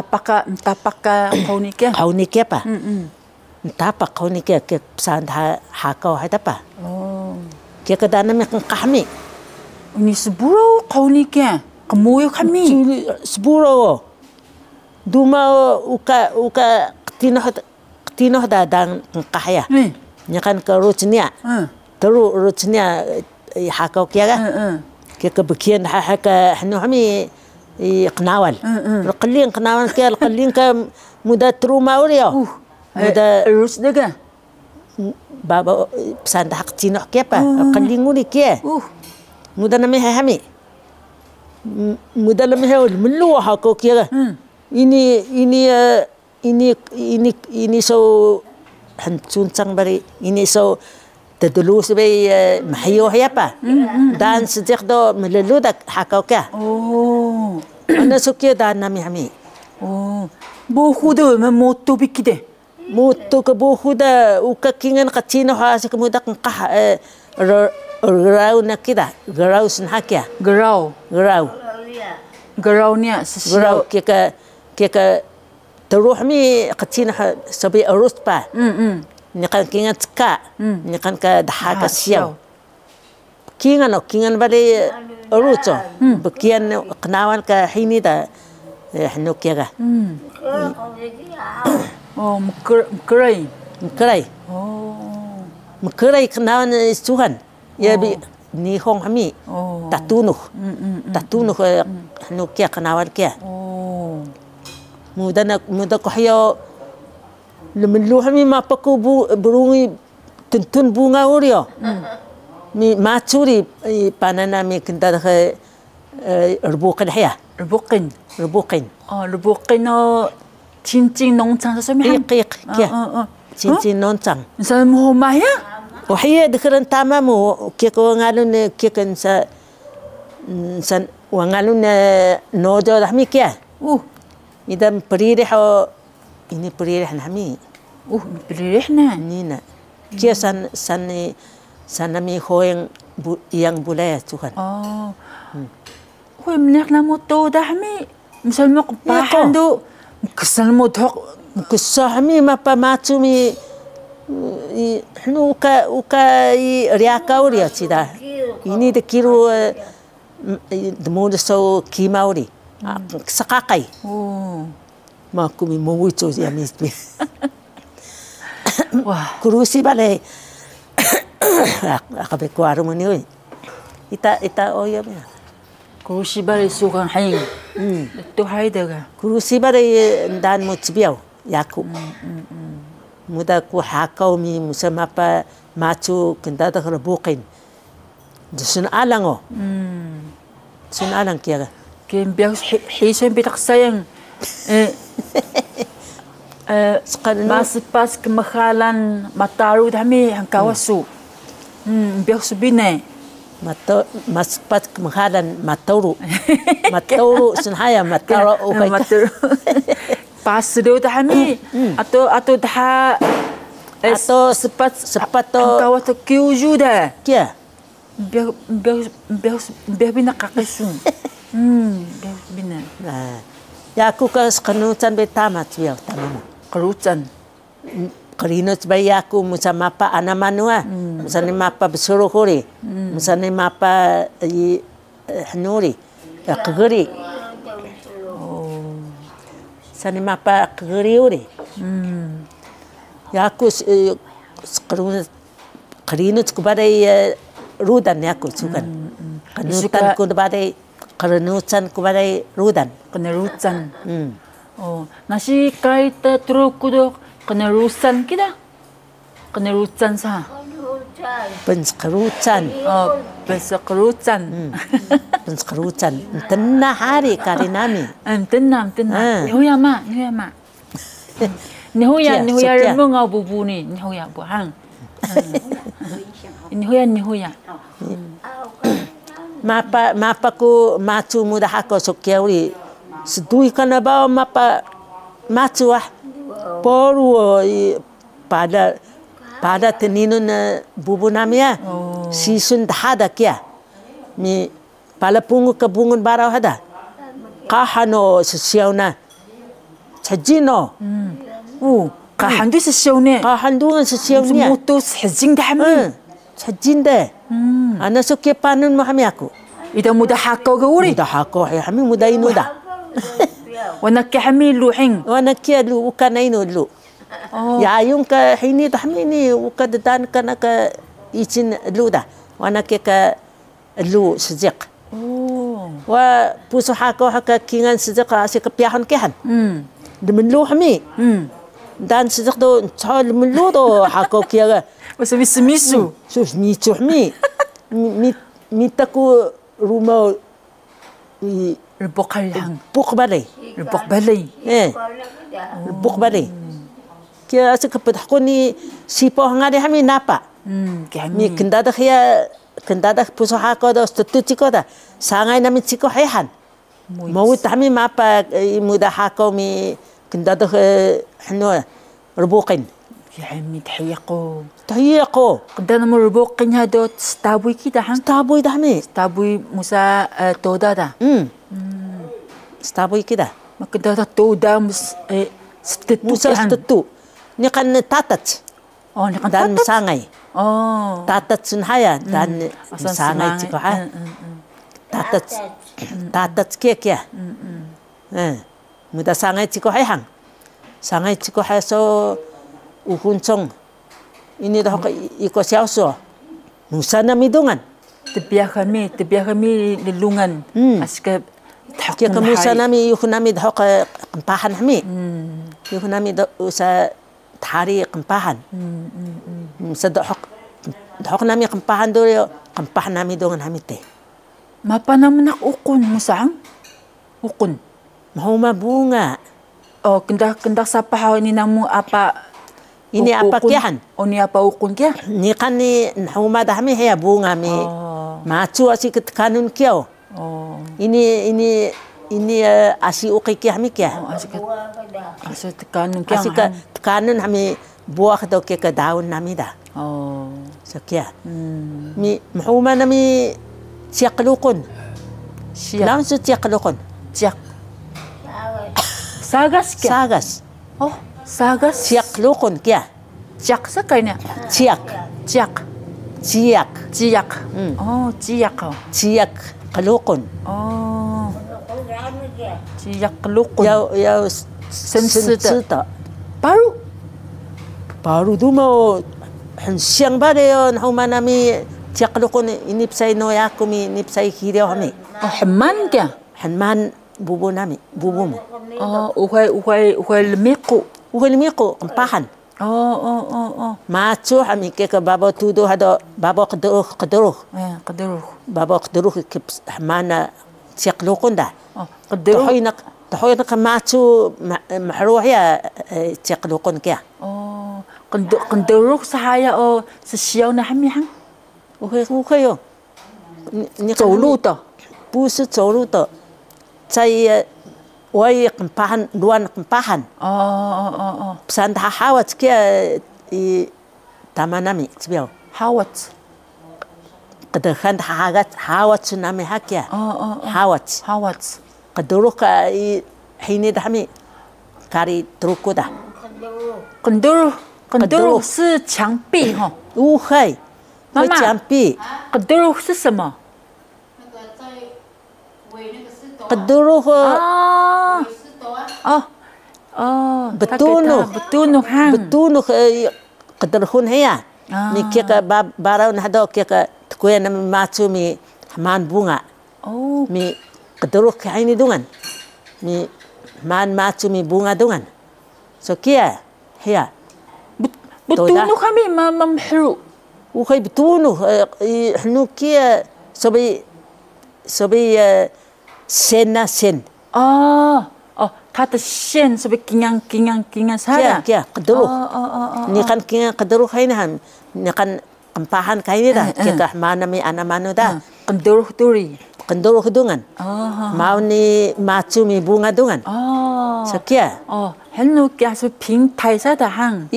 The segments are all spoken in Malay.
mtapaka kaunike. Kaunike pa. Mtapa kaunike ke pesan hakau hai tapa. Oh. Ke kadana me kahmi. Ini seburo kaunike. Kemuyo kami. Seburo. Duma uka tinoh da dan kahya. Nyakan ke ruchnia. Teru ruchnia hakau kia ga. Ke bekian haka hanu kami قناول القلين قناول كي القلين كا مدة تروما وريا مدة روس دقة بابا بسان حق تينو كيبا القلين وري كي مدة نمي همي مدة نمي هول ملوا حقو كي ini so hancun sang bari ini so tadulus bay mahiyo apa dan sejak do meleludak hakau kya ana sukya dan nami hami bohuda moto bikide moto ke bohuda ukakingan kacino ha sekamudak qah garau nakida garau snhakya garau nia garau keka teruh mi kacino sabi arus pa Nikan kingan ceka, nikan ke dahaka siang. Kingan balik uruco, bekian kenawan ke hini dah henuk ya. Oh, mkerai. Oh, mkerai kenawan Tuhan. Ya bi ni hong kami. Tatunuh henuk ya kenawan kia. Oh, muda kohyo. Lemeluh mi mapaku burungi tuntun bunga urio. Mi macuri panana mi kenta ke rebukin ya. Rebukin. Oh, rebukin no cincin nongcang sesuatu. Iya. Cincin nongcang. Saya mau maya? Oh iya dekaran tamamu kia ko ngalun kia kan san wangalun nojo dah mi kia. Idam peririh ini peririh nami. Peririh na. Nina. Kia san nami hoeng yang bulaya Tuhan. Oh. Hoy melihat nama tu dah mi. Misalnya kepahan tu kesal mo thok kesah mi mapa macu mi uka riaka uri cida. Ini dekiru demuda so kimauri. Sakakai. Oh. Maku mi mawucho ya mispi. Wah, kurusi bale. Akabe kuaru mani oi. Ita oya me. Kurusi bale sukan haing. Tu hai daga. Kurusi bale dan mo tsibiao yaku. Muda ku hakau mi musama pa machu kenda da rebukin. Sun alango. Sun alang kia. Kim bias hisen bitak sayang. Pas kemahalan mataru kami hangkawasu. Biar subine. Mas pas kemahalan mataru. Mataru senhaya mataru. Mataru. Pas do kami atau dah atau sepat hangkawasu kiuju dah. Kia. Biar bina kakasun. Biar bina. Ya aku ke kenucan betamat biar tamamu. Kerucan. Kerino sebagai aku musama apa anamanua, musane mapa besuruh kori, musane mapa hanuri, kegeri. Oh, musane mapa kegeri uri. Ya aku kerino kepada rudan ya aku sukan. Kenutan kepada kerenucan kepada rudan. Kenerucan. Oh, nasi kaita terukudok kenerusan kita. Kenerucan sah. Penskerucan. Oh, penskerucan. Penskerucan. Tenah hari karinami. Tenang. Nihuya ma. Nihuya remung au bubu ni. Nihuya buhang. Nihuya. Mapa ku macu muda hako sokiauri. Sedui kana bawa mapa macu poru pada teninun bubu namia sisun dahada kia mi pala pungu ke bungun barau hada kahano sesiauna 찾지노. 오, 가한도 시시오네. 한동안 시시오냐. 모토 해징 담이. 찾진데. 안에서 깨빠는 뭐 하미야고. 이다 무다 하거가 우리. 무다 하고 해 하미 무다 이노다. 원학게 하미 루행. 원학게 루 우카나 이노루. 야용까 해니도 하미니 우카드단 까나까 이친 루다. 원학게 루 시작. 와 부서 하고 하까 킹한 시작 아시 그 뼈한 깨한. 르물루 하미. 단 시작도 저 르물루도 하고 기야가 무슨 미스미수. 미수 하미. 미타고 루마 이 르복할랑. 복바리. 르복발리. 예. 복바리. kia sekepet aku ni sipo hangade hami napa mi kendada khia kendada puso hako do stu chiko da sangai nami chiko hehan mau tami mapa muda hako mi kendada hno rubuqin يا عمي تحيقو قدنا مو ربوقين هادو ستابوي كده هم ستابوي دحمي ستابوي موسى تودا دا ستابوي كده ما كده تودا مس ستتو موسى ستتو نقن تاتت نقن دان مسانغي تاتت سنهايا دان مسانغي تيكو ها تاتت كيكيا 무다 상하이 찍고 하양 상하이 찍고 해서 우훈청 이니도 하고 이거 샤오소 무사나미 동안 تبيا kami lilungan aska tahqiq musanami yuhnami haqa qampahan hami yuhnami usa tari qampahan sadaq nami qampahan do qampahan nami dongan hamite mapanamnak ukun musang ukun mahuma bunga kendak sapa haw ini namu apa ini apa kian ini apa ukun kia ni kan ni mahuma dahmi haya bunga mi macu asi kanun kiau ini asi uki kia mi kia asi kanun kia asi kanun hami buah do ke daun nami da so kia mi mahuma nami siaqlukun langsung siaqlukun siaq sagas kia sagas siaqlukun kia siaq sakainya siaq qalukun siaq qalukun ya sensita baru duma siang bare mahuma nami siaqlukun inipsay no yakumi inipsay hirio hami hamman kia hanman bubu nami bubu mo uhai lemiqu qampahan macu hami ke babo tudo hado babo qadruh babo qadruh ke mana siaqlukun da tahoynak macu mahruh ya siaqlukun kia qadruh sahaya sesiau na hami hang uhai yo走路的不是走路的在wai qampahan luan qampahan pesan hawat kia i tamanami tibiau hawat qadhan hawat nami hakia hawat qadruh ka hini dami kari trukuda qadruh 是墙壁哈uhai 墙壁qadruh 是什么qadruh betunuh hang betunuh qadruhun hiya mi kika baraun hado kika tkuya nami macu mi man bunga mi qadruh kaini dungan mi man macu mi bunga dungan so kia hiya betunuh kami mamhru ukhay betunuh hnu kia sobi sen kata sen sebagai kingang sada kia qadruh ni kan kingang qadruh haina ham ni kan qampahan kaini da kia mana mi anamanu da qadruh dungan mau ni macu mi bunga dungan so kia helno kia so ping thai sada hang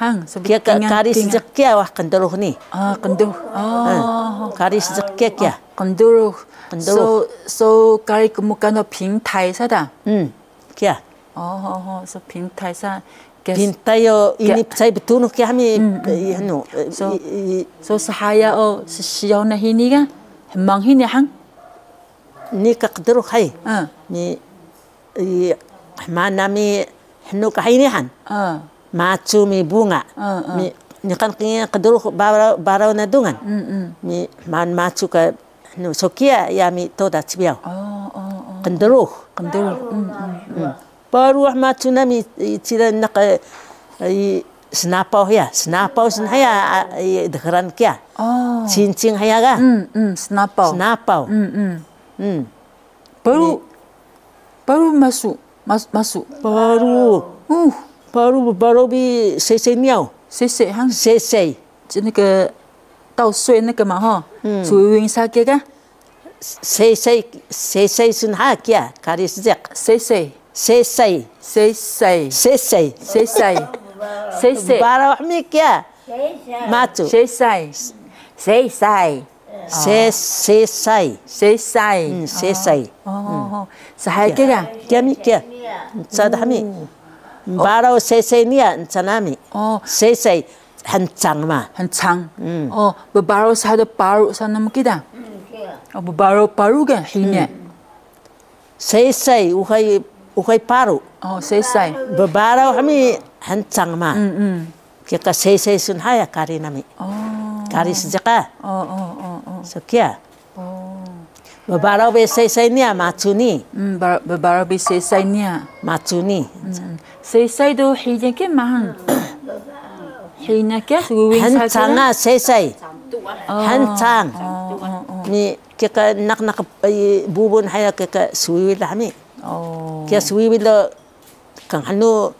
hang kia kari sejak kia wah qadruh ni qadruh kari sejak kia qadruh so kari kemukan ping thai sada kia so pintaisa pintayo ini saya betul nak kami so sahaya siyaw na hiniga hemang hini hang ni kakdero hai ni mana mi hnu kahini han macu mi bunga mi ni kan kakdero barau na dungan mi man macu ka hnu sokia ya mi toda cibiao kakdero baru macu na mi cira nak snapau ya snapau sen haya dekran kia cincin haya ga snapau baru masuk baru bi sese niao sese hang sese 就那个稻穗那个嘛哈属于啥个个sese sen ha kia kari sejak sese barau mi kia macu sesai sahai kia kia mi kia sadami barau sese nia sanami sese hancang ma hancang bebarau sahada paru sana mukida bebarau kan hine sese ukai paru sesai bebarau kami hancang ma kita sese sun haya kari nami kari sejaka sekia bebarau be sese nia macuni bebarau be sesai nia macuni sesai do hije ke mahang hina ke hancang sese hancang ni kita nak bubun haya kita suwi lami kia suwi lo kang hanu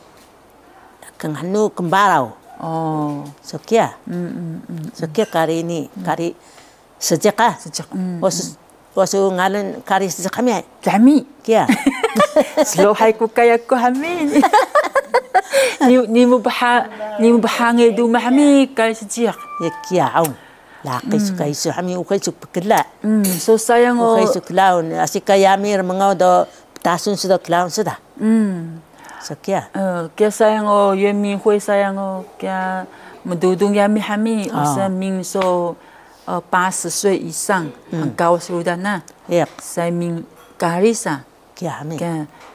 kembarau sekia kari ini kari sejak wasu ngalan kari sejak kami kia slow hai ku kaya ko hami ni mo bahange du mahami kari sejak ya kia au laki suka isu kami ukai suk pekela so sayang ukai suk laun asik kayami mengau do tasun sudah laun sudah sekia kia sayang yemi hui sayang kia mendudung yami hami usa min so 80岁以上很高收的那saya min karisa kia hami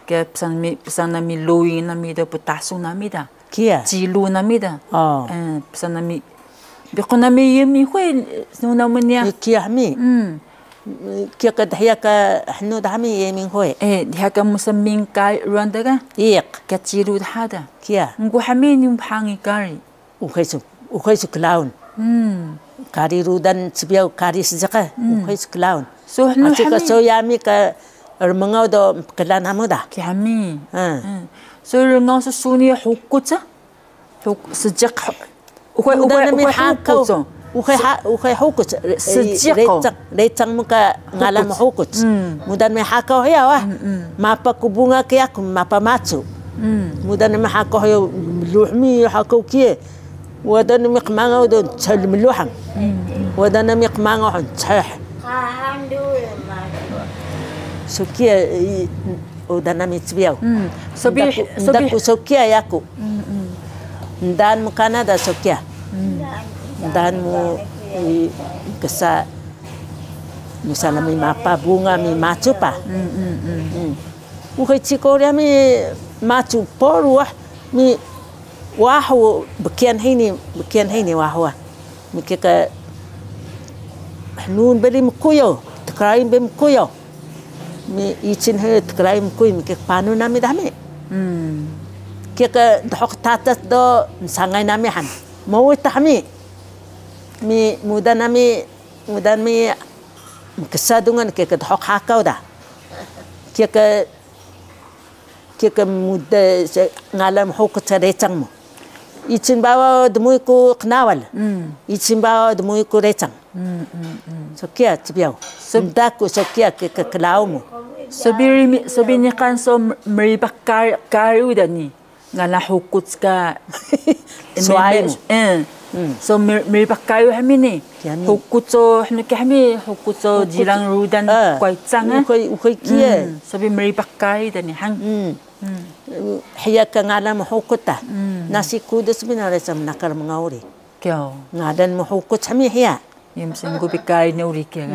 kia pesan nami luin nami do petasung nami da kia jilu nami da pesan nami biko nami yemi hui nuna menia kia hami kia ka dahya ka hnu dami yemi hui dahya ka musamin kai ruanda ka kia jilu hada kia ngu hami ni mpangi kari ukai su clown kari rudan cibiau kari sejaka ukai su clown so hnu hami so yami ka mengau do kelan hamu dah kia hami so ngau su suni hukutsa sejak ukai hukutsa ukai hukutsa sejak recang muka ngalam hukutsa mudan me hakau ya wah mapa kubunga kia mapa macu mudan me hakau ya luhmi hakau kia ودنا مقمعة ودنا تشل ملوحة ودنا مقمعة تشح سكيا ودنا متبيو دك سكيا ياكو دان مكاندا سكيا دان مو كسا misalnya mi mapa bunga mi macu pa ukai cikoria mi macu poruah mi wahu bekian hini wahu mikika nun beli mkuyo tekraim bem mkuyo mi icin he tekraim mkuyo mikik panu nami dami kika dhok tatas do sangai nami han mau tahmi mi mudan mi kesadungan kika dhok hakau dah kika muda ngalam hukut recang mo icin bawa demui ku kenawal icin bawa demui ku recang so kia cibiau sendaku so kia ke kelau mo sabini kan so meribakar karu dani ngala hukut ka suai mo so meribakar kami ni hukut so kami hukut so jilang rudan kuai cang ukai kia sabi meribakar dani hang hiya ka ngalan mahukota nasi kudas binarasam nakar mangauri kyo ngadan mahukot sami hiya yum sing gubikai ne uri kya